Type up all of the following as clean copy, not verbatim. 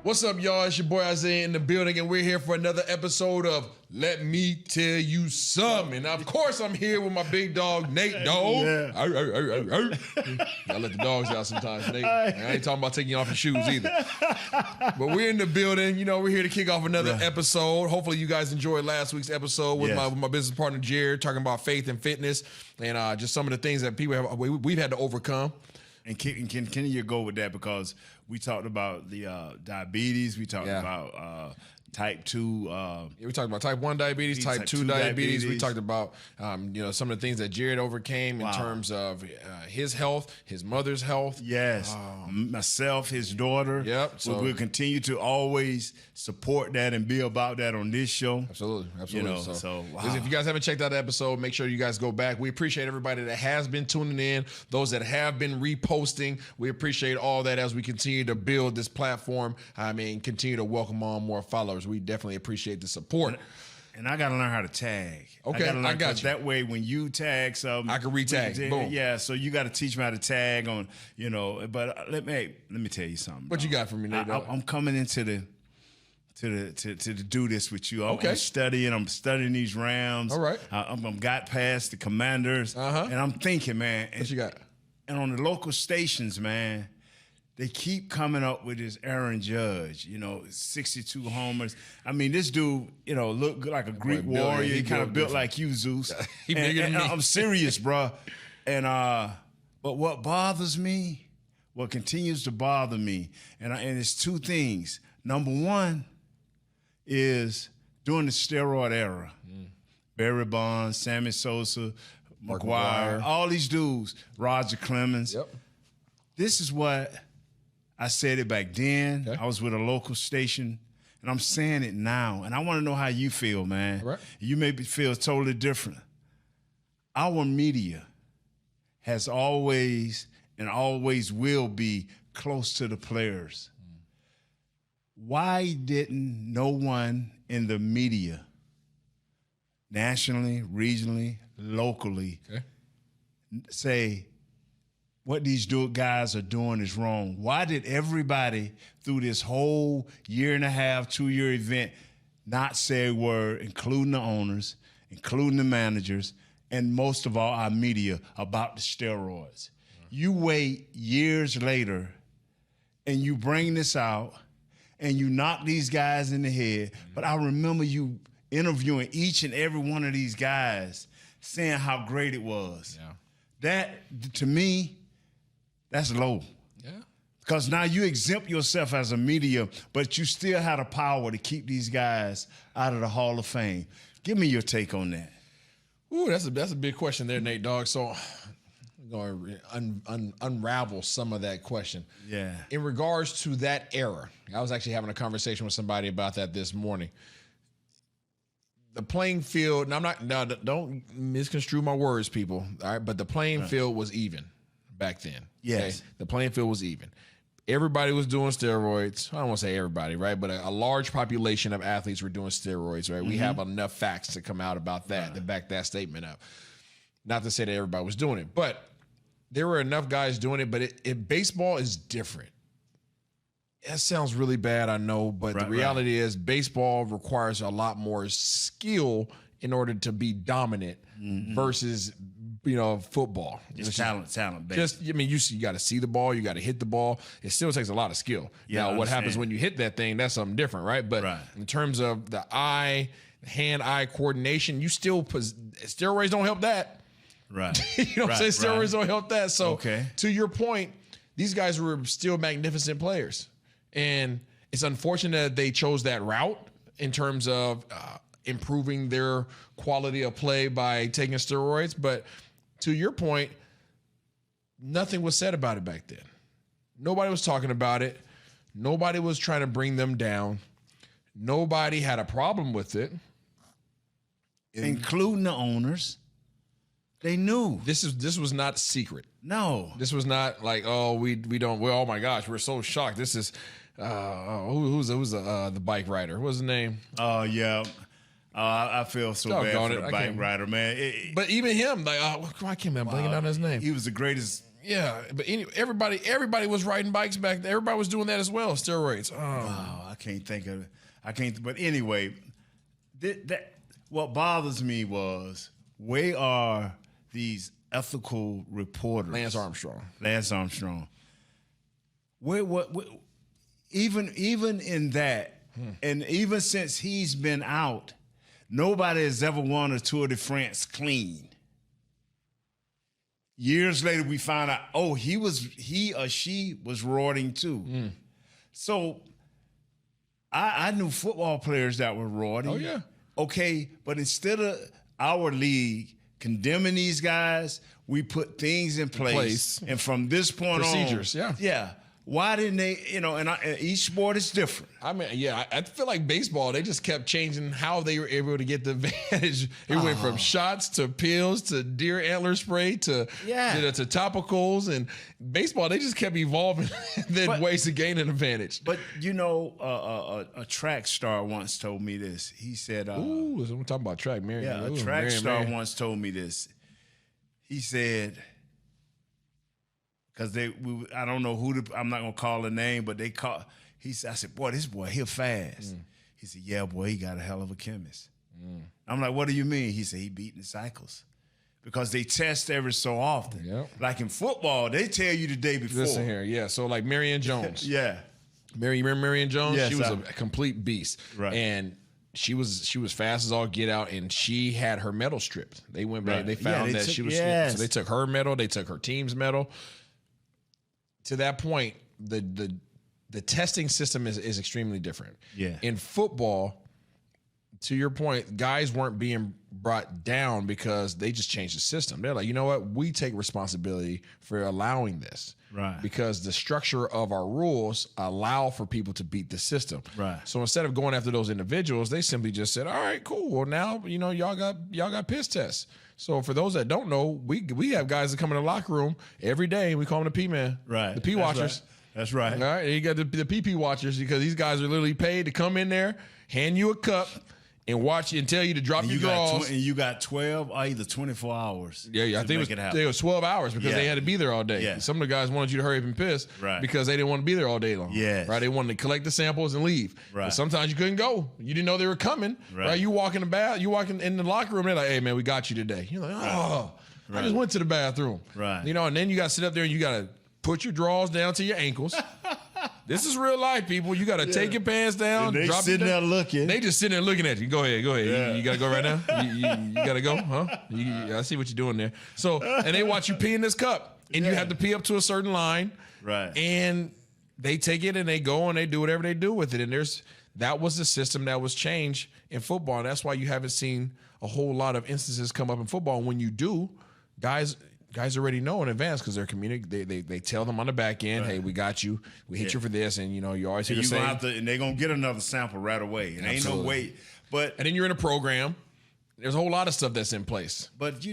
What's up, y'all? It's your boy Isaiah in the building, and we're here for another episode of Let Me Tell You Something. And of course, I'm here with my big dog, Nate Dog. Yeah. I let the dogs out sometimes, Nate. I ain't talking about taking you off your shoes either. But we're in the building. You know, we're here to kick off another episode. Hopefully, you guys enjoyed last week's episode with my business partner, Jared, talking about faith and fitness and just some of the things that we've had to overcome. And can you go with that, because we talked about the diabetes, we talked about type 2. We talked about type 1 diabetes, type 2 diabetes. We talked about some of the things that Jared overcame in terms of his health, his mother's health. Yes, myself, his daughter. Yep. So we'll continue to always support that and be about that on this show. Absolutely. You know, so if you guys haven't checked out the episode, make sure you guys go back. We appreciate everybody that has been tuning in, those that have been reposting. We appreciate all that as we continue to build this platform. Continue to welcome on more followers. We definitely appreciate the support. And I got to learn how to tag. Okay, I got you. That way, when you tag something, I can retag. Boom. Yeah, so you got to teach me how to tag on, But let me tell you something. What you got for me, Nate? I'm coming into to do this with you. I'm studying these rounds. All right. I'm got past the Commanders, and I'm thinking, man. What you got? And on the local stations, man, they keep coming up with this Aaron Judge, 62 homers. I mean, this dude, look like a Greek warrior. He kind of built like you, Zeus. He bigger than me. I'm serious, bro. And but what bothers me, what continues to bother me, and it's two things. Number one is during the steroid era, Barry Bonds, Sammy Sosa, McGuire, all these dudes, Roger Clemens. Yep. This is what I said it back then. Okay. I was with a local station, and I'm saying it now. And I want to know how you feel, man. Right. You may feel totally different. Our media has always and always will be close to the players. Why didn't no one in the media, nationally, regionally, locally, say what these guys are doing is wrong? Why did everybody through this whole year and a half, 2-year event not say a word, including the owners, including the managers, and most of all our media, about the steroids? You wait years later and you bring this out and you knock these guys in the head. But I remember you interviewing each and every one of these guys, saying how great it was. Yeah. That, to me, that's low. Yeah. Because now you exempt yourself as a media, but you still have the power to keep these guys out of the Hall of Fame. Give me your take on that. Ooh, that's a big question there, Nate Dogg. So I'm going to unravel some of that question. Yeah. In regards to that era, I was actually having a conversation with somebody about that this morning. The playing field, and don't misconstrue my words, people, all right? But the playing field was even back then. Yes. Okay? The playing field was even. Everybody was doing steroids. I don't want to say everybody, right? But a large population of athletes were doing steroids, right? We have enough facts to come out about that to back that statement up. Not to say that everybody was doing it, but there were enough guys doing it. But baseball is different. That sounds really bad, I know, but the reality is baseball requires a lot more skill in order to be dominant versus, football. Just talent. Basically. You got to see the ball, you got to hit the ball. It still takes a lot of skill. Yeah, now, what happens when you hit that thing, that's something different, right? But in terms of the hand-eye coordination, steroids don't help that. Right. You know what I'm saying? Steroids don't help that. So to your point, these guys were still magnificent players. And it's unfortunate that they chose that route in terms of improving their quality of play by taking steroids. But to your point, nothing was said about it back then. Nobody was talking about it. Nobody was trying to bring them down. Nobody had a problem with it. Including the owners. They knew. This was not secret. No. This was not like, oh my gosh, we're so shocked. This is who's the bike rider? What's his name? Oh yeah. I feel so bad for the bike rider, man. But even him, like, why can't I blanking out his name? He was the greatest Yeah, but everybody was riding bikes back then. Everybody was doing that as well, steroids. Wow, I can't think of it. But anyway, what bothers me was, where are these ethical reporters? Lance Armstrong. What even in that, and even since he's been out, nobody has ever won a Tour de France clean. Years later, we find out, he or she was roiding too. So I knew football players that were roiding. Oh, yeah. Okay, but instead of our league condemning these guys, we put things in place. And from this point procedures, on. Yeah. Why didn't they, and each sport is different. I mean, yeah, I feel like baseball, they just kept changing how they were able to get the advantage. It went from shots to pills to deer antler spray to topicals. And baseball, they just kept evolving ways to gain an advantage. But, a track star once told me this. He said... I'm talking about track, Marion. Yeah, a track star once told me this. He said... Because I don't know I'm not gonna call the name, but I said, boy, this boy, he'll fast. He said, yeah, boy, he got a hell of a chemist. I'm like, what do you mean? He said, he beating the cycles. Because they test every so often. Yep. Like in football, they tell you the day before. Listen here, yeah. So like Marion Jones. Yeah. You remember Marion Jones? Yes, she was a complete beast. Right. And she was fast as all get out, and she had her medal stripped. They went back, they found that she was so they took her medal, they took her team's medal. To that point, the testing system is extremely different. Yeah. In football, to your point, guys weren't being brought down because they just changed the system. They're like, you know what? We take responsibility for allowing this. Right. Because the structure of our rules allow for people to beat the system. Right. So instead of going after those individuals, they simply just said, all right, cool. Well, now, y'all got piss tests. So for those that don't know, we have guys that come in the locker room every day. We call them the P-man. Right. The P-watchers. That's right. All right. And you got the PP watchers, because these guys are literally paid to come in there, hand you a cup, and watch you and tell you to drop your draws. And you got 12 or either 24 hours. Yeah, I think it was 12 hours because they had to be there all day. Yeah. Some of the guys wanted you to hurry up and piss because they didn't want to be there all day long. Yes. Right? They wanted to collect the samples and leave. Right. But sometimes you couldn't go. You didn't know they were coming. Right? You walk in the locker room, they're like, hey, man, we got you today. You're like, I just went to the bathroom. Right. And then you got to sit up there and you got to put your drawers down to your ankles. This is real life, people. You got to take your pants down. And they drop sitting there looking. They just sitting there looking at you. Go ahead. Yeah. You got to go right now? You got to go? Huh? I see what you're doing there. So, and they watch you pee in this cup. And you have to pee up to a certain line. Right. And they take it and they go and they do whatever they do with it. And that was the system that was changed in football. And that's why you haven't seen a whole lot of instances come up in football. And when you do, guys already know in advance because they're they tell them on the back end, hey, we got you. We hit you for this. And, you always hear the same. And they're going to get another sample right away. And ain't no wait. And then you're in a program. There's a whole lot of stuff that's in place. But,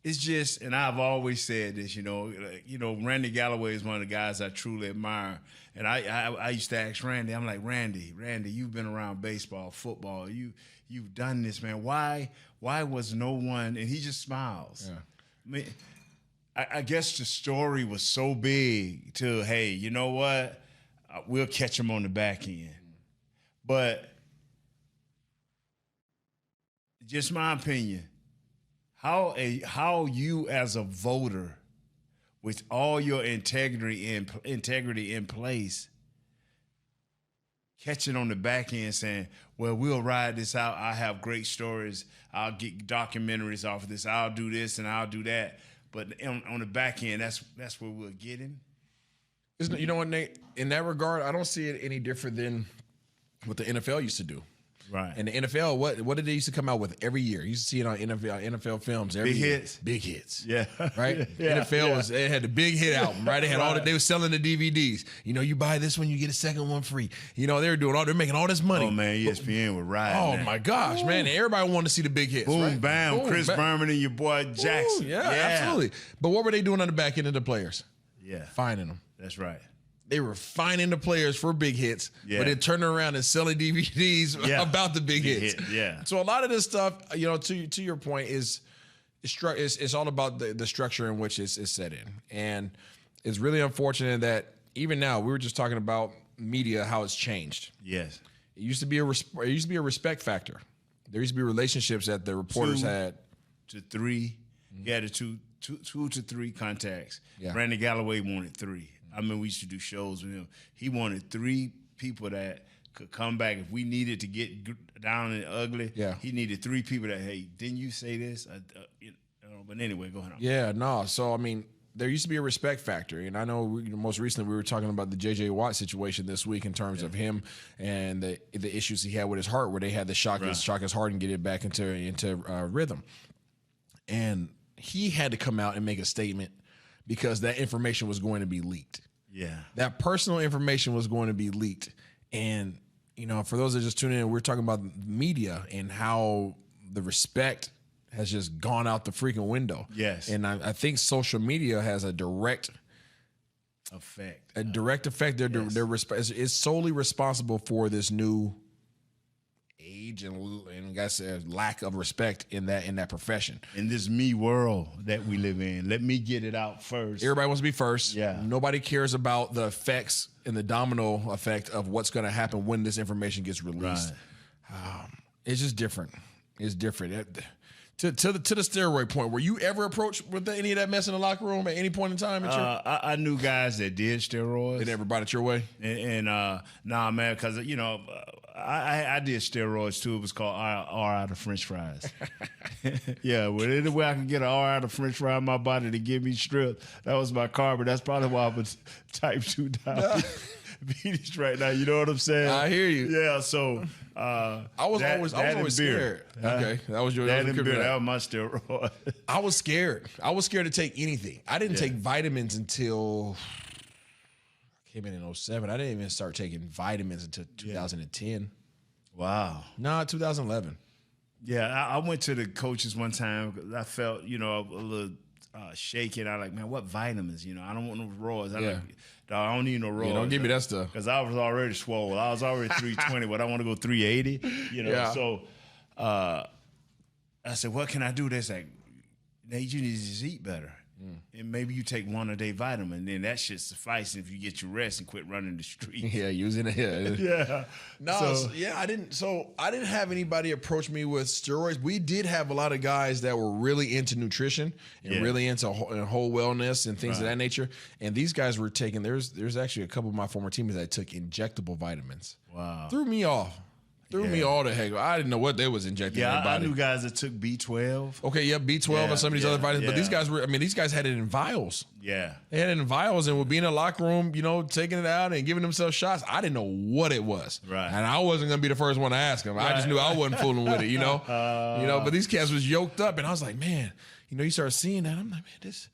it's just, and I've always said this, Randy Galloway is one of the guys I truly admire. And I used to ask Randy, I'm like, Randy, you've been around baseball, football. You've done this, man. Why was no one? And he just smiles. Yeah. I mean, I guess the story was so big to, hey, you know what? We'll catch him on the back end. But just my opinion, how you as a voter, with all your integrity in place, catching on the back end saying, well, we'll ride this out. I have great stories. I'll get documentaries off of this. I'll do this and I'll do that. But on the back end, that's where we'll get him. You know what, Nate? In that regard, I don't see it any different than what the NFL used to do. Right. And the NFL, what did they used to come out with every year? You used to see it on NFL films every year. Big hits. Yeah. Right? Yeah. NFL it had the big hit album, right? They had they were selling the DVDs. You buy this one, you get a second one free. They were making all this money. Oh man, ESPN would ride. Oh my gosh, man. Everybody wanted to see the big hits. Boom, right? bam, Boom, Chris Berman and your boy Jackson. Yeah, absolutely. But what were they doing on the back end of the players? Yeah. Finding them. That's right. They were finding the players for big hits, but then turning around and selling DVDs about the big hits. Yeah. So a lot of this stuff, to your point, is it's all about the structure in which it's set in. And it's really unfortunate that even now, we were just talking about media, how it's changed. Yes. It used to be a respect factor. There used to be relationships that the reporters had. 2 to 3. He had 2 to 3 contacts. Yeah. Brandon Galloway wanted 3. I mean, we used to do shows with him. He wanted 3 people that could come back if we needed to get down and ugly. Yeah. He needed 3 people that, hey, didn't you say this? But anyway, go ahead. Yeah, no. So I mean, there used to be a respect factor, and I know most recently we were talking about the J.J. Watt situation this week in terms of him and the issues he had with his heart, where they had to shock his heart and get it back into rhythm, and he had to come out and make a statement because that information was going to be leaked. Yeah, that personal information was going to be leaked, and for those that just tune in, we're talking about media and how the respect has just gone out the freaking window. Yes. And I think social media has a direct effect. It's solely responsible for this new age and I guess lack of respect in that profession. In this me world that we live in. Let me get it out first. Everybody wants to be first. Yeah. Nobody cares about the effects and the domino effect of what's going to happen when this information gets released. Right. It's just different. It's different. To the steroid point, were you ever approached with any of that mess in the locker room at any point in time? I knew guys that did steroids. They never brought it your way? And nah, man, because, I did steroids too. It was called R out of French fries. Yeah, well, any way I could get an R out of French fry in my body to give me strip, that was my carb. That's probably why I was type 2 diabetes right now. You know what I'm saying? I hear you. Yeah, so... I was always scared. Okay, that was that was my steroid. I was scared. I was scared to take anything. I didn't take vitamins until I came in 2007. I didn't even start taking vitamins until 2010. Wow. No, 2011. Yeah, I went to the coaches one time because I felt, a little shaking. I like, man, what vitamins? I don't want no raws. I don't need no raws. Yeah, don't give me that stuff. Because I was already swole. I was already 320, but I want to go 380. So I said, what can I do? They like, Nate, you need to just eat better. And maybe you take 1 a day vitamin, then that should suffice if you get your rest and quit running the streets. Yeah, using it. Yeah. I didn't have anybody approach me with steroids. We did have a lot of guys that were really into nutrition and really into whole wellness and things of that nature. And these guys were taking. There's actually a couple of my former teammates that took injectable vitamins. Wow. Threw me off. Threw me all the heck. I didn't know what they was injecting. Yeah, I knew guys that took B12. Okay, yeah, B12 and some of these other vitamins. But these guys had it in vials. Yeah. They had it in vials and would be in the locker room, taking it out and giving themselves shots. I didn't know what it was. Right. And I wasn't going to be the first one to ask them. I just knew I wasn't fooling with it, But these cats was yoked up. And I was like, man, you start seeing that. I'm like, man,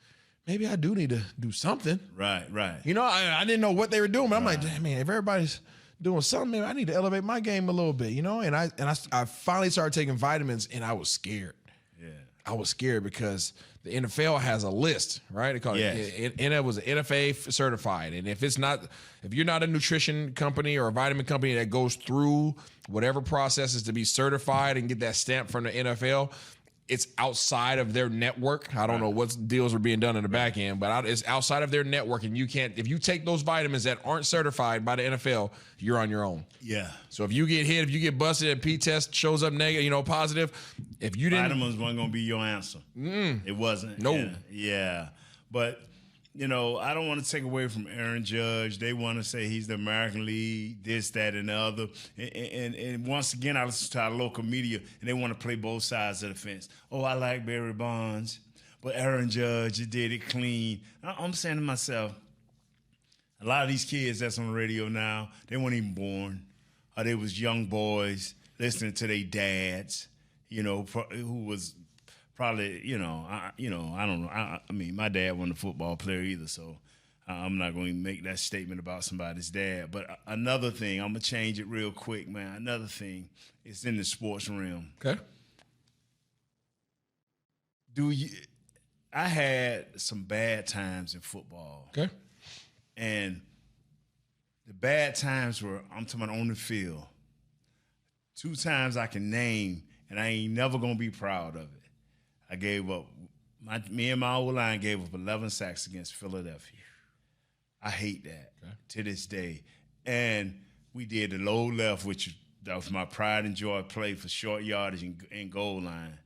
maybe I do need to do something. Right. I didn't know what they were doing. But I'm like, man, if everybody's doing something, maybe I need to elevate my game a little bit, And I finally started taking vitamins, and I was scared. Yeah, I was scared because the NFL has a list, right? They call it, and it was NFA certified. And if you're not a nutrition company or a vitamin company that goes through whatever processes to be certified and get that stamp from the NFL, it's outside of their network. I don't know what deals are being done in the back end, but it's outside of their network, and you can't. If you take those vitamins that aren't certified by the NFL, you're on your own. Yeah. So if you get hit, if you get busted, and P test shows up negative, positive, if you didn't, vitamins wasn't gonna be your answer. It wasn't. No. Yeah. But I don't want to take away from Aaron Judge. They want to say he's the American League, this, that, and the other. And once again, I listen to our local media, and they want to play both sides of the fence. Oh, I like Barry Bonds, but Aaron Judge did it clean. I'm saying to myself, a lot of these kids that's on the radio now, they weren't even born. Or they was young boys listening to their dads, who was probably, I don't know. I mean, my dad wasn't a football player either, so I'm not going to make that statement about somebody's dad. But another thing, I'm going to change it real quick, man. Another thing is in the sports realm. Okay. I had some bad times in football. Okay. And the bad times were, I'm talking about on the field. 2 times I can name, and I ain't never going to be proud of it. I gave up. Me and my O-line gave up 11 sacks against Philadelphia. I hate that to this day. And we did the low left, which that was my pride and joy play for short yardage and goal line.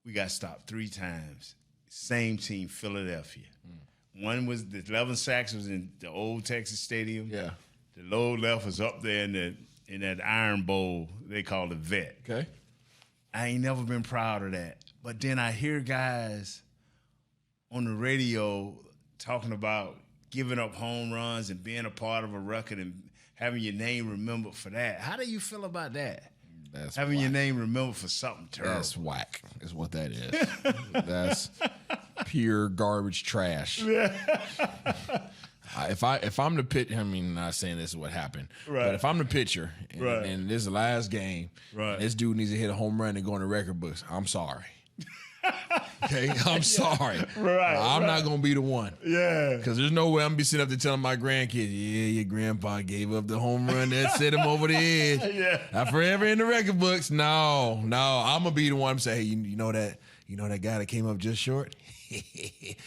We got stopped 3 times. Same team, Philadelphia. One was the 11 sacks was in the old Texas Stadium. Yeah. The low left was up there in that Iron Bowl they call the Vet. Okay. I ain't never been proud of that. But then I hear guys on the radio talking about giving up home runs and being a part of a record and having your name remembered for that. How do you feel about that? That's having your whack. name remembered for something terrible. That's whack, is what that is. That's pure garbage trash. If I'm the pitcher, I mean, not saying this is what happened, but if I'm the pitcher and this is the last game, and this dude needs to hit a home run and go in the record books, I'm sorry. Okay, I'm sorry. I'm not gonna be the one. Yeah, because there's no way I'm gonna be sitting up there telling my grandkids, "Yeah, your grandpa gave up the home run that set him over the edge." Not forever in the record books. No, I'm gonna be the one to say, "Hey, you know that guy that came up just short."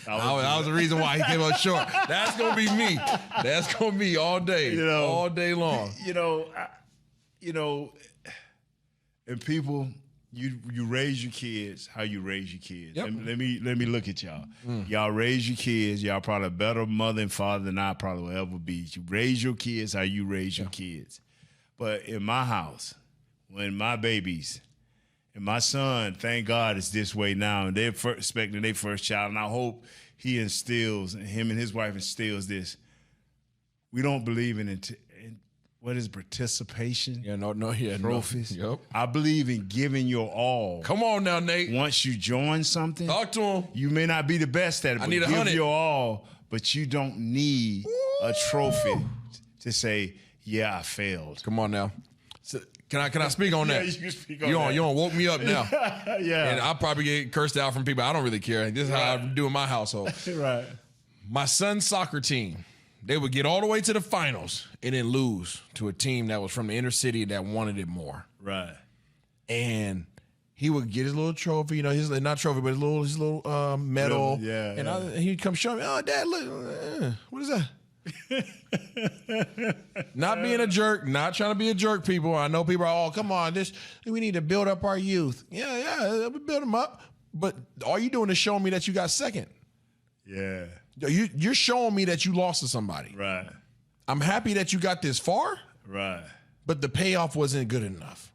That was the reason why he came up short. That's gonna be me. That's gonna be all day, all day long. And people. You raise your kids how you raise your kids. Yep. Let me look at y'all. Y'all raise your kids. Y'all probably a better mother and father than I probably will ever be. You raise your kids how you raise your kids. But in my house, when my babies and my son, thank God, is this way now, and they're expecting their first child, and I hope him and his wife instills this. We don't believe in what is participation? Trophies. Yep. I believe in giving your all. Come on now, Nate. Once you join something, talk to him. You may not be the best at it, but give your all. But you don't need a trophy to say, "Yeah, I failed." Come on now. So, can I speak on that? Yeah, you can speak on that. You don't woke me up now. Yeah. And I'll probably get cursed out from people. I don't really care. This is how I do in my household. Right. My son's soccer team. They would get all the way to the finals and then lose to a team that was from the inner city that wanted it more. Right. And he would get his little trophy, his not trophy, but his little medal. Yeah. And he'd come show me, "Oh, Dad, look, what is that?" Not being a jerk, not trying to be a jerk, people. I know people are, come on, we need to build up our youth. Yeah, we build them up. But all you doing is showing me that you got second. Yeah. You're showing me that you lost to somebody. Right. I'm happy that you got this far. Right. But the payoff wasn't good enough.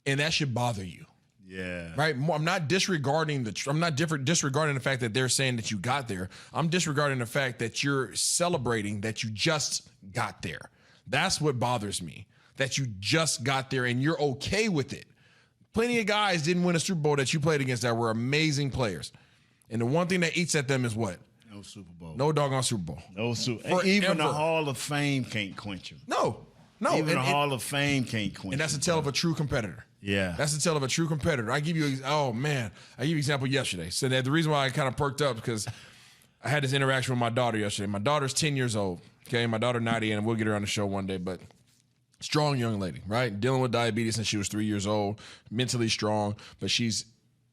And that should bother you. Yeah. Right? I'm not disregarding disregarding the fact that they're saying that you got there. I'm disregarding the fact that you're celebrating that you just got there. That's what bothers me. That you just got there and you're okay with it. Plenty of guys didn't win a Super Bowl that you played against that were amazing players. And the one thing that eats at them is what? No Super Bowl. No doggone Super Bowl. No Super Bowl. Even the Hall of Fame can't quench him. No. Even the Hall of Fame can't quench him. And that's a tell of a true competitor. Yeah. That's the tell of a true competitor. I give you an example yesterday. So that the reason why I kind of perked up because I had this interaction with my daughter yesterday. My daughter's 10 years old. Okay, my daughter Nadia, and we'll get her on the show one day, but strong young lady, right? Dealing with diabetes since she was 3 years old, mentally strong, but she's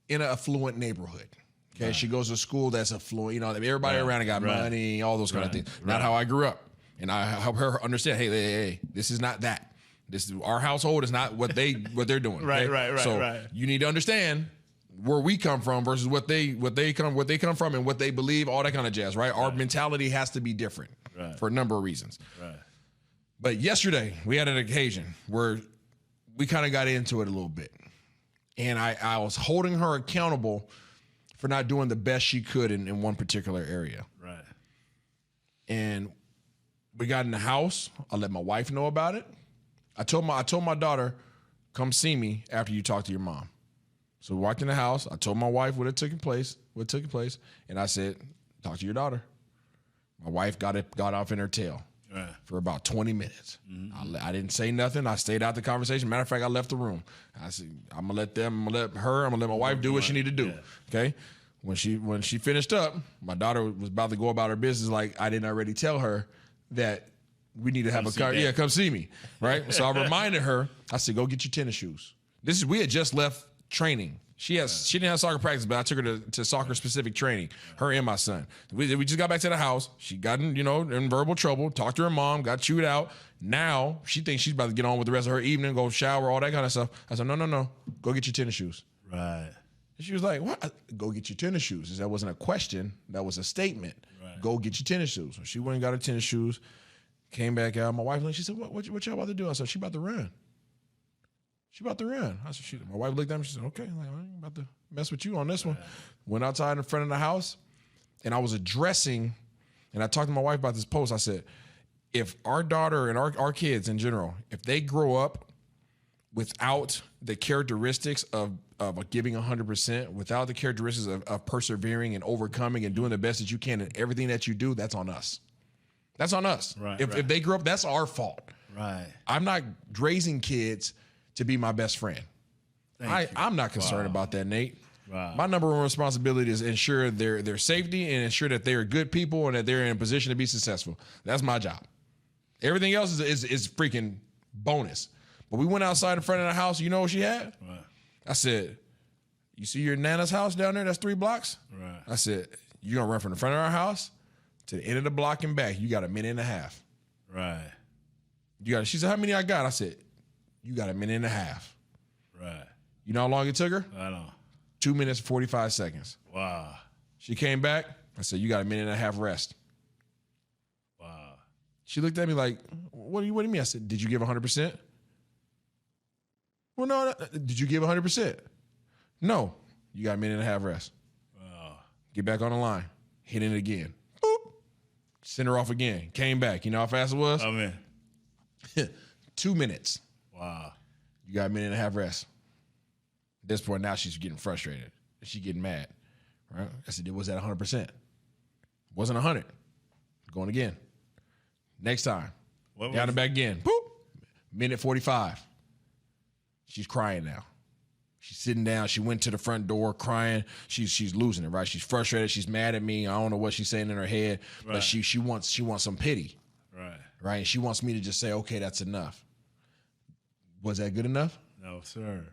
in an affluent neighborhood. Okay, she goes to school that's affluent. Everybody around her got money, all those kind of things. Not how I grew up. And I help her understand, hey, this is not that. This is our household is not what they're doing. Okay? Right. So you need to understand where we come from versus what they come from and what they believe, all that kind of jazz, right? Our mentality has to be different for a number of reasons. Right. But yesterday we had an occasion where we kind of got into it a little bit. And I was holding her accountable for not doing the best she could in one particular area. Right. And we got in the house. I let my wife know about it. I told my daughter, come see me after you talk to your mom. So we walked in the house. I told my wife what took place, and I said, talk to your daughter. My wife got off in her tail for about 20 minutes. Mm-hmm. I didn't say nothing. I stayed out the conversation. Matter of fact, I left the room. I said, I'm gonna let my wife do what she need to do. Yeah. Okay. When she finished up, my daughter was about to go about her business. Like I didn't already tell her that we need to have a car. Yeah, come see me. Right. So I reminded her. I said, go get your tennis shoes. We had just left training She didn't have soccer practice, but I took her to soccer specific training. Her and my son. We just got back to the house. She got in verbal trouble. Talked to her mom. Got chewed out. Now she thinks she's about to get on with the rest of her evening. Go shower, all that kind of stuff. I said, no. Go get your tennis shoes. Right. And she was like, what? Go get your tennis shoes. That wasn't a question. That was a statement. Right. Go get your tennis shoes. So she went and got her tennis shoes. Came back out. My wife, she said, what y'all about to do? I said, she about to run. She about to run. I said, my wife looked at me. She said, okay, like, I ain't about to mess with you on this one. Went outside in front of the house, and I was addressing, and I talked to my wife about this post. I said, if our daughter and our kids in general, if they grow up without the characteristics of giving 100%, without the characteristics of persevering and overcoming and doing the best that you can in everything that you do, that's on us. That's on us. Right, if they grew up, that's our fault. Right. I'm not raising kids to be my best friend. I'm not concerned about that, Nate. Wow. My number one responsibility is ensure their safety and ensure that they're good people and that they're in a position to be successful. That's my job. Everything else is freaking bonus. But we went outside in front of the house. You know what she had? Right. I said, you see your Nana's house down there? That's 3 blocks? Right. I said, you're going to run from the front of our house to the end of the block and back. You got a minute and a half. Right. She said, how many I got? I said, you got a minute and a half. Right. You know how long it took her? I know. 2 minutes, 45 seconds. Wow. She came back. I said, you got a minute and a half rest. Wow. She looked at me like, what do you mean? I said, did you give 100%? Well, no. Did you give 100%? No. You got a minute and a half rest. Wow. Get back on the line. Hit it again. Boop. Send her off again. Came back. You know how fast it was? I'm in. 2 minutes. Wow. You got a minute and a half rest. At this point, now she's getting frustrated. She's getting mad. Right? I said, it was at 100%. Wasn't 100. Going again. Next time. Down and back again. Boop. Minute 45. She's crying now. She's sitting down. She went to the front door crying. She's losing it, right? She's frustrated. She's mad at me. I don't know what she's saying in her head, right. But she wants some pity. Right. Right? And she wants me to just say, okay, that's enough. Was that good enough? No, sir.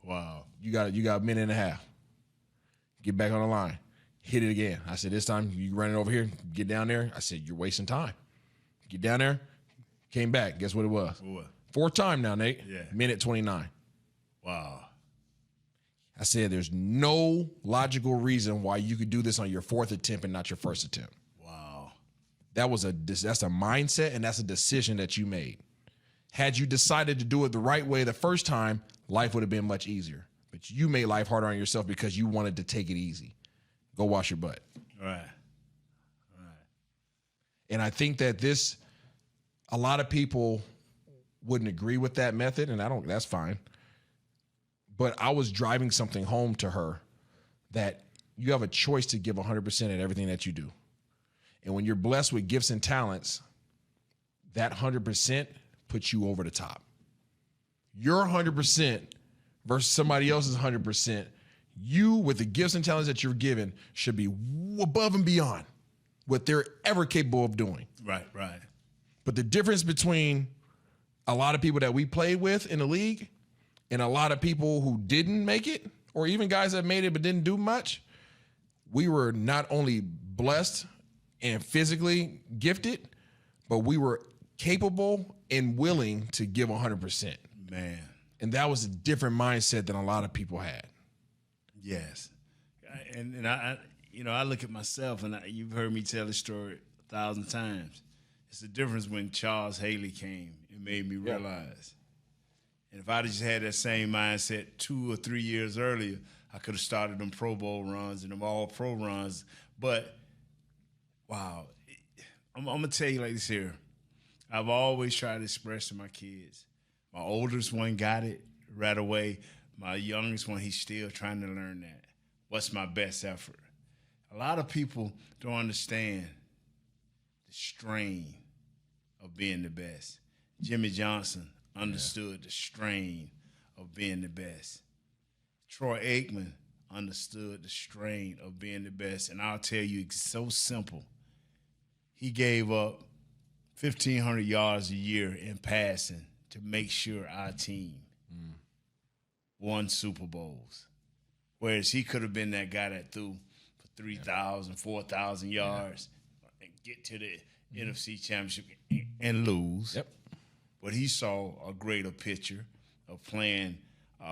Wow. You got a minute and a half. Get back on the line. Hit it again. I said, this time you run it over here. Get down there. I said, you're wasting time. Get down there. Came back. Guess what it was? What? 4th time now, Nate. Yeah. Minute 29. Wow. I said, there's no logical reason why you could do this on your 4th attempt and not your 1st attempt. Wow. That's a mindset and that's a decision that you made. Had you decided to do it the right way the first time, life would have been much easier. But you made life harder on yourself because you wanted to take it easy. Go wash your butt. Right. And I think that a lot of people wouldn't agree with that method, and that's fine. But I was driving something home to her that you have a choice to give 100% at everything that you do. And when you're blessed with gifts and talents, that 100% puts you over the top. Your 100% versus somebody else's 100%, you with the gifts and talents that you're given should be above and beyond what they're ever capable of doing. Right. But the difference between a lot of people that we played with in the league and a lot of people who didn't make it, or even guys that made it but didn't do much, we were not only blessed and physically gifted, but we were capable and willing to give 100%. Man. And that was a different mindset than a lot of people had. Yes. And I look at myself, and you've heard me tell this story 1,000 times. It's the difference when Charles Haley came. It made me realize. And if I'd just had that same mindset 2 or 3 years earlier, I could have started them Pro Bowl runs and them all-pro runs. But, wow, I'm going to tell you like this here. I've always tried to express to my kids. My oldest one got it right away. My youngest one, he's still trying to learn that. What's my best effort? A lot of people don't understand the strain of being the best. Jimmy Johnson understood the strain of being the best. Troy Aikman understood the strain of being the best. And I'll tell you, it's so simple. He gave up 1,500 yards a year in passing to make sure our team won Super Bowls. Whereas he could have been that guy that threw for 3,000, 4,000 yards and get to the NFC Championship and lose. Yep. But he saw a greater picture of playing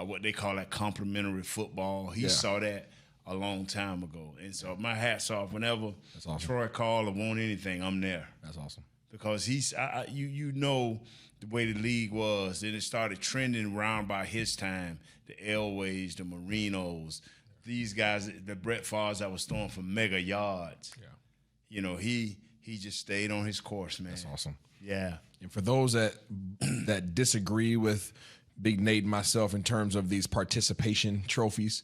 what they call that complementary football. He saw that a long time ago. And so my hat's off. Whenever Troy called or want anything, I'm there. That's awesome. Because you know the way the league was. Then it started trending around by his time. The Elways, the Marinos, these guys, the Brett Favres that was throwing for mega yards. Yeah. You know, he just stayed on his course, man. That's awesome. Yeah. And for those that disagree with Big Nate and myself in terms of these participation trophies,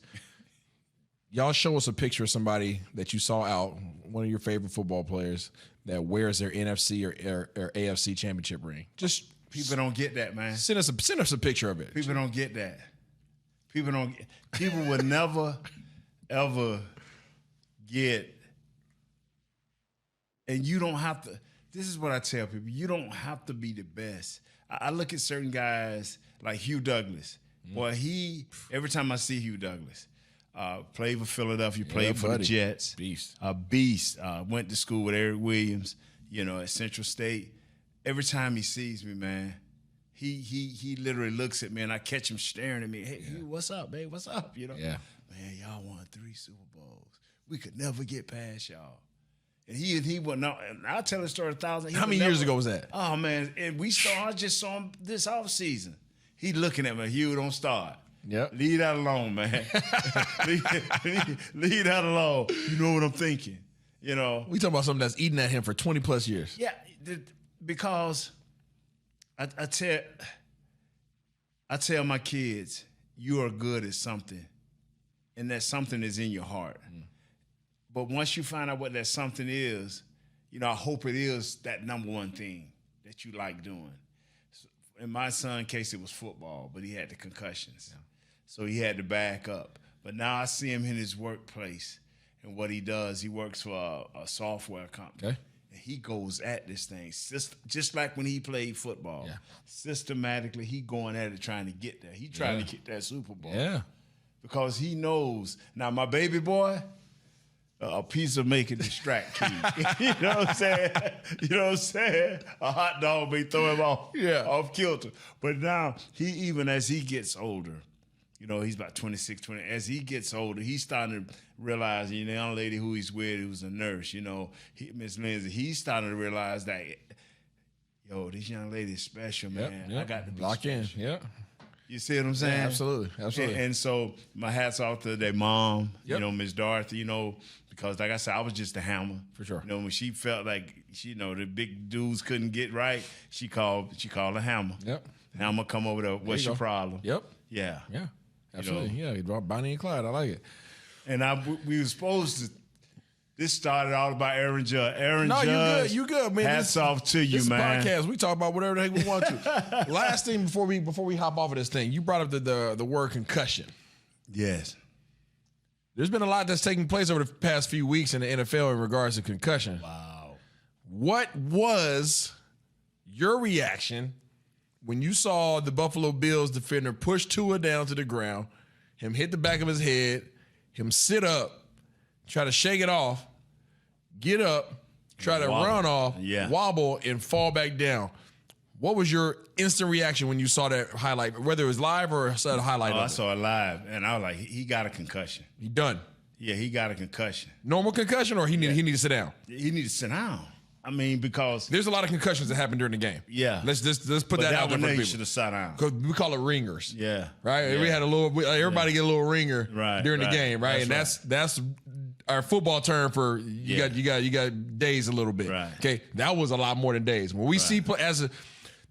y'all show us a picture of somebody that you saw out, one of your favorite football players that wears their NFC or AFC championship ring. Just people don't get that, man. Send us a picture of it. People don't get that. People would never ever get. And you don't have to. This is what I tell people. You don't have to be the best. I look at certain guys like Hugh Douglas. Boy, every time I see Hugh Douglas, played for Philadelphia, played for the Jets. Beast. A beast. Went to school with Eric Williams, at Central State. Every time he sees me, man, he literally looks at me and I catch him staring at me. Hey, Hugh, what's up, babe? What's up? Yeah. Man, y'all won 3 Super Bowls. We could never get past y'all. And he would not. And I'll tell the story 1,000. How many years ago was that? Oh man, and I just saw him this offseason. He looking at me, Hugh, don't start. Yep. Leave that alone, man. leave that alone. You know what I'm thinking. We talking about something that's eating at him for 20 plus years. Yeah, because I tell my kids, you are good at something, and that something is in your heart. But once you find out what that something is, I hope it is that number one thing that you like doing. So in my son's case, it was football, but he had the concussions. Yeah. So he had to back up. But now I see him in his workplace, and what he does, he works for a software company. Okay. And he goes at this thing, just like when he played football. Yeah. Systematically, he going at it trying to get there. He trying to get that Super Bowl. Yeah. Because he knows. Now, my baby boy, a piece of making distract kid. You know what I'm saying? A hot dog may throw him off kilter. But now, even as he gets older, he's about 26, 20. As he gets older, he's starting to realize, the young lady who he's with, who's a nurse, Miss Lindsay, he's starting to realize that, this young lady is special, man. Yep. I got to be lock special. in, yeah. You see what I'm saying? Yeah, absolutely. And so my hat's off to their mom, Miss Dorothy, because like I said, I was just a hammer. For sure. When she felt like the big dudes couldn't get right, she called a hammer. Yep. Hammer come over there. What's your problem? Yep. Yeah. Yeah. Absolutely. Yeah. Bonnie and Clyde. I like it. And we were supposed to. This started all about Aaron Judge. Judge, you good, man. Hats off to you, this man. This podcast. We talk about whatever the heck we want to. Last thing before we hop off of this thing, you brought up the word concussion. Yes. There's been a lot that's taking place over the past few weeks in the NFL in regards to concussion. Wow. What was your reaction when you saw the Buffalo Bills defender push Tua down to the ground, him hit the back of his head, him sit up, try to shake it off, get up, try to run off, wobble, and fall back down? What was your instant reaction when you saw that highlight, whether it was live or saw the highlight of it? I saw it live, and I was like, he got a concussion. He done. Yeah, he got a concussion. Normal concussion, or he need to sit down? He need to sit down. I mean, because there's a lot of concussions that happen during the game. Yeah. Let's put that out there for people. Should have sat down. Because we call it ringers. Yeah. Right? Yeah. We had everybody get a little ringer during the game, right? That's our football term for you got days a little bit. Right. Okay. That was a lot more than days. When we see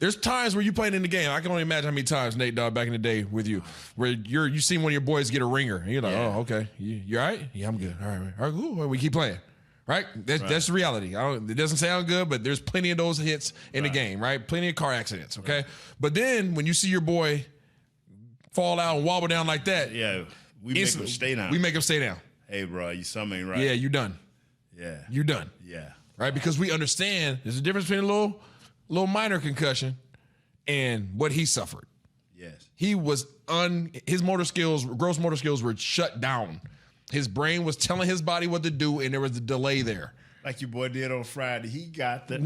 there's times where you playing in the game. I can only imagine how many times, Nate, dog, back in the day with you, where you seen one of your boys get a ringer, and you're like, oh, okay, you all right? Yeah, I'm good. All right, cool. We keep playing, right? That's the reality. It doesn't sound good, but there's plenty of those hits in the game, right? Plenty of car accidents, okay? Right. But then when you see your boy fall out and wobble down like that, we make him stay down. We make him stay down. Hey, bro, something ain't right. Yeah, you done. Yeah, you done. Yeah, right? Because we understand there's a difference between a little minor concussion and what he suffered. Yes. He was his gross motor skills were shut down. His brain was telling his body what to do, and there was a delay there. Like your boy did on Friday. He got the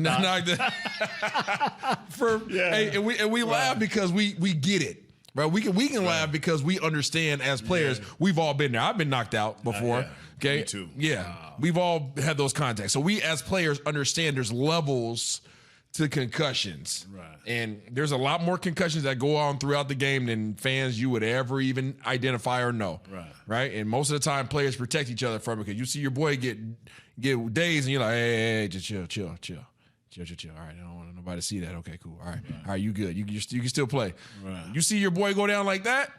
Hey, and we laugh because we get it. Right? We can laugh because we understand as players, we've all been there. I've been knocked out before. Okay. Me too. Yeah. Wow. We've all had those contacts. So we as players understand there's levels to concussions. Right. And there's a lot more concussions that go on throughout the game than fans you would ever even identify or know. Right. Right. And most of the time players protect each other from it, because you see your boy get dazed and you're like, hey, just chill. All right, I don't want nobody to see that. Okay, cool. All right, you good. You can still play. Right. You see your boy go down like that,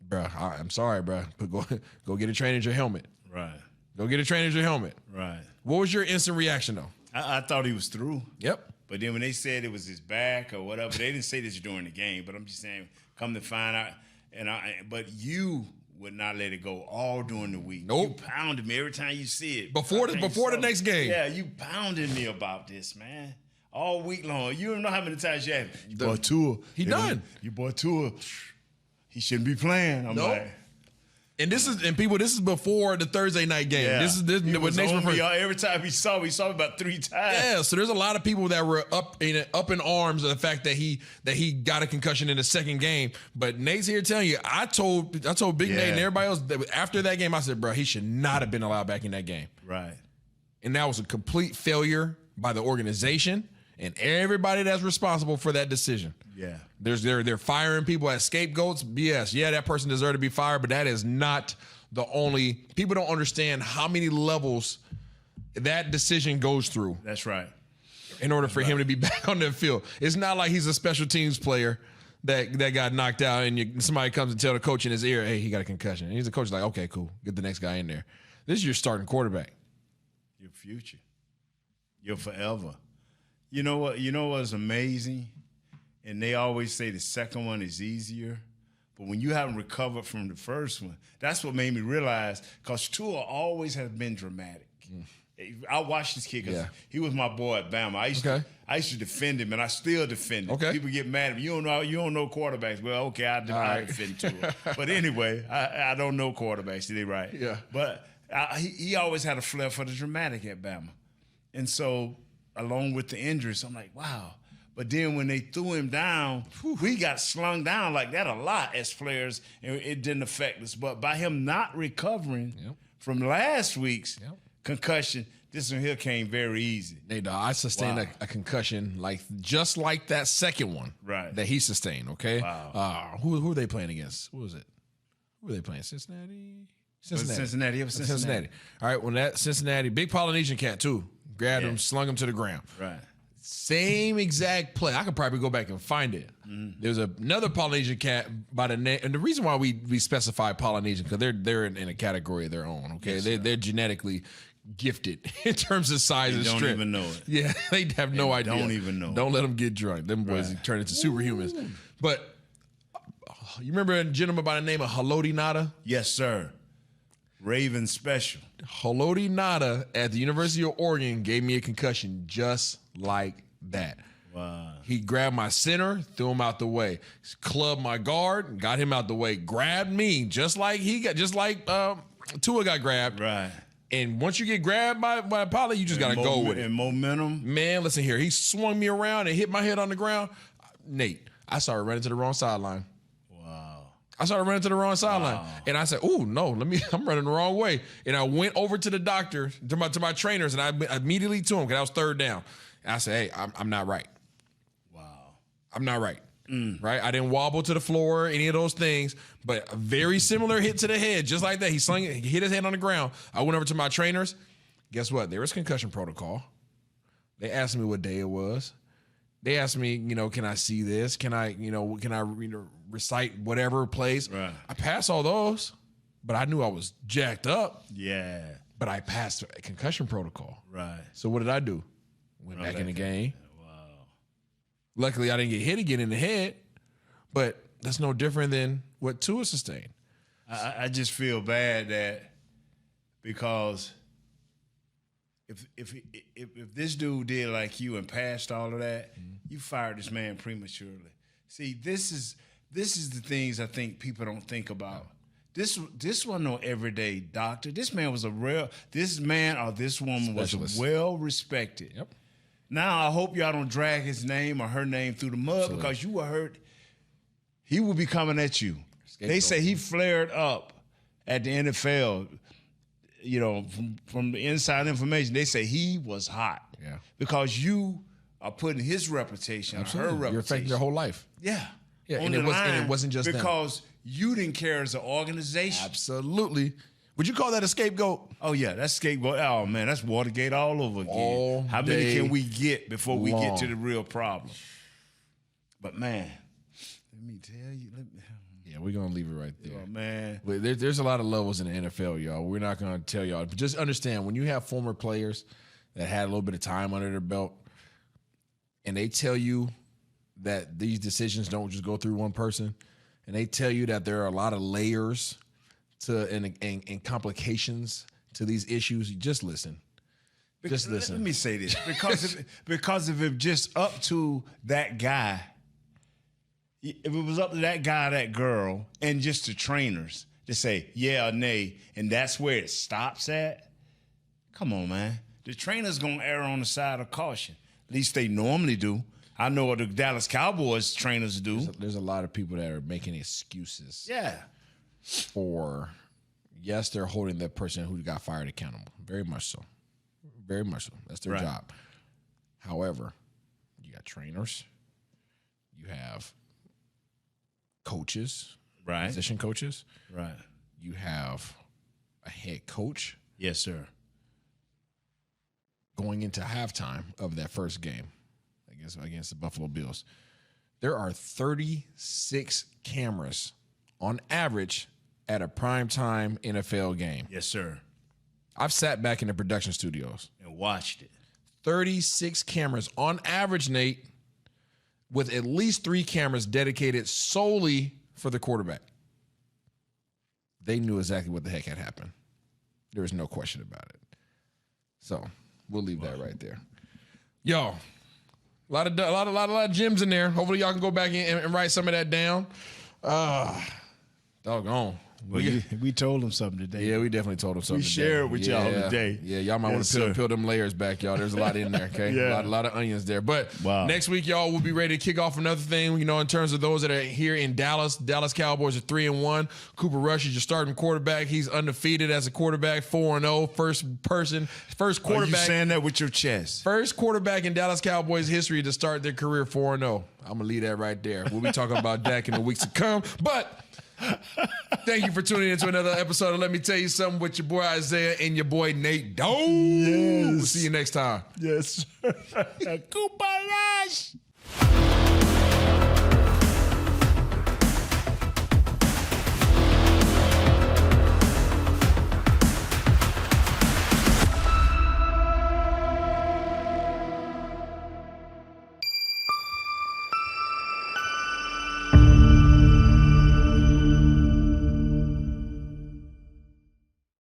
bruh, I'm sorry, bruh, but go get a trainer helmet. Right. Go get a trainer helmet. Right. What was your instant reaction though? I thought he was through. Yep. But then when they said it was his back or whatever, they didn't say this during the game. But I'm just saying, come to find out, but you would not let it go all during the week. Nope. You pounded me every time you see it. Before the next game. Yeah, you pounded me about this, man. All week long. You don't know how many times you have. You boy Tua. He done. You boy Tua. He shouldn't be playing. I'm like. And this is before the Thursday night game. Yeah. This he what was Nate's on me referring. every time we saw me about 3 times. Yeah, so there's a lot of people that were up in arms of the fact that he got a concussion in the second game. But Nate's here telling you, I told Big Nate and everybody else that after that game, I said, bro, he should not have been allowed back in that game. Right. And that was a complete failure by the organization and everybody that's responsible for that decision. Yeah. They're firing people as scapegoats. Yes, yeah, that person deserved to be fired, but that is not the only. People don't understand how many levels that decision goes through. That's right. In order for him to be back on the field. It's not like he's a special teams player that got knocked out and somebody comes and tell the coach in his ear, hey, he got a concussion. And he's the coach like, okay, cool. Get the next guy in there. This is your starting quarterback. Your future. Your forever. You know what? You know what's amazing? And they always say the second one is easier. But when you haven't recovered from the first one, that's what made me realize, because Tua always has been dramatic. I watched this kid because he was my boy at Bama. I used to defend him, and I still defend him. Okay. People get mad at me. You don't know quarterbacks. Well, okay, I defend Tua. But anyway, I don't know quarterbacks. They're right. Yeah. But he always had a flair for the dramatic at Bama. And so, along with the injuries, I'm like, wow. But then when they threw him down, we got slung down like that a lot as players, and it didn't affect us. But by him not recovering from last week's concussion, this one here came very easy. Hey, dog, I sustained a concussion just like that second one that he sustained, okay? Wow. Who are they playing against? Who was it? Who are they playing? Cincinnati? Cincinnati. It was Cincinnati. All right, when that Cincinnati, big Polynesian cat too, grabbed him, slung him to the ground. Right. Same exact play. I could probably go back and find it. There's another Polynesian cat by the name, and the reason why we specify Polynesian, because they're in a category of their own. Okay, Yes, they're genetically gifted in terms of size and strength. Don't even know it. Yeah, they have no idea. Don't even know. Don't let them get drunk. Them boys turn into superhumans. But you remember a gentleman by the name of Haloti Nada? Yes, sir. Raven special. Haloti Nada at the University of Oregon gave me a concussion just like that. Wow. He grabbed my center, threw him out the way, clubbed my guard, got him out the way, grabbed me just like Tua got grabbed. Right. And once you get grabbed by Pollard, you just got to go with it. And momentum. Man, listen here. He swung me around and hit my head on the ground. Nate, I started running to the wrong sideline. I started running to the wrong sideline. And I said, oh, no, I'm running the wrong way. And I went over to the doctor, to my trainers, and I immediately to him because I was third down. And I said, hey, I'm not right. Wow. I'm not right. Right? I didn't wobble to the floor, any of those things, but a very similar hit to the head, just like that. He hit his head on the ground. I went over to my trainers. Guess what? There was concussion protocol. They asked me what day it was. They asked me, can I see this? Can I recite whatever plays? Right. I passed all those, but I knew I was jacked up. Yeah. But I passed a concussion protocol. Right. So what did I do? Went back in the game. Wow. Luckily, I didn't get hit again in the head, but that's no different than what Tua sustained. I just feel bad that because if this dude did like you and passed all of that, you fired this man prematurely. See, this is this is the things I think people don't think about. This wasn't no everyday doctor. This man was this man or this woman Specialist. was well respected. Yep. Now I hope y'all don't drag his name or her name through the mud because you were hurt. He will be coming at you. They say he flared up at the NFL. You know, from the inside information, they say he was hot. Yeah. Because you are putting his reputation, or her reputation. You're affecting their whole life. Yeah. Yeah, On and the it line wasn't just them. because you didn't care as an organization. Absolutely. Would you call that a scapegoat? Oh yeah, that's scapegoat. Oh man, that's Watergate all over again. All How many day can we get before we get long. to the real problem? But man, let me tell you. Yeah, we're gonna leave it right there. Oh man, There's a lot of levels in the NFL, y'all. We're not gonna tell y'all, but just understand when you have former players that had a little bit of time under their belt, and they tell you that these decisions don't just go through one person, and they tell you that there are a lot of layers to and complications to these issues. Just listen. Just listen. Let me say this because if it just up to that guy, if it was up to that guy, that girl, and just the trainers to say yeah or nay, and that's where it stops at. Come on, man. The trainers gonna err on the side of caution. At least they normally do. I know what the Dallas Cowboys trainers do. There's a lot of people that are making excuses. Yeah. For, yes, they're holding that person who got fired accountable. Very much so. Very much so. That's their job. However, you got trainers. You have coaches. Right. Position coaches. Right. You have a head coach. Yes, sir. Going into halftime of that first game against the Buffalo Bills, there are 36 cameras on average at a primetime NFL game. Yes, sir. I've sat back in the production studios and watched it. 36 cameras on average, Nate, with at least 3 cameras dedicated solely for the quarterback. They knew exactly what the heck had happened. There was no question about it. So we'll leave that right there. Yo, a lot of gems in there. Hopefully y'all can go back in and write some of that down. Doggone. Well, we told them something today. Yeah, we definitely told them something We shared with y'all today. Yeah, y'all might want to peel them layers back, y'all. There's a lot in there, okay? Yeah. A lot of onions there. But next week, y'all, we'll be ready to kick off another thing, you know, in terms of those that are here in Dallas. Dallas Cowboys are 3-1. Cooper Rush is your starting quarterback. He's undefeated as a quarterback, 4-0. First quarterback. Are you saying that with your chest? First quarterback in Dallas Cowboys history to start their career 4-0. I'm going to leave that right there. We'll be talking about Dak in the weeks to come. But thank you for tuning in to another episode of Let Me Tell You Something with your boy Isaiah and your boy Nate. Yes. We'll see you next time. Yes. Cooper Rush.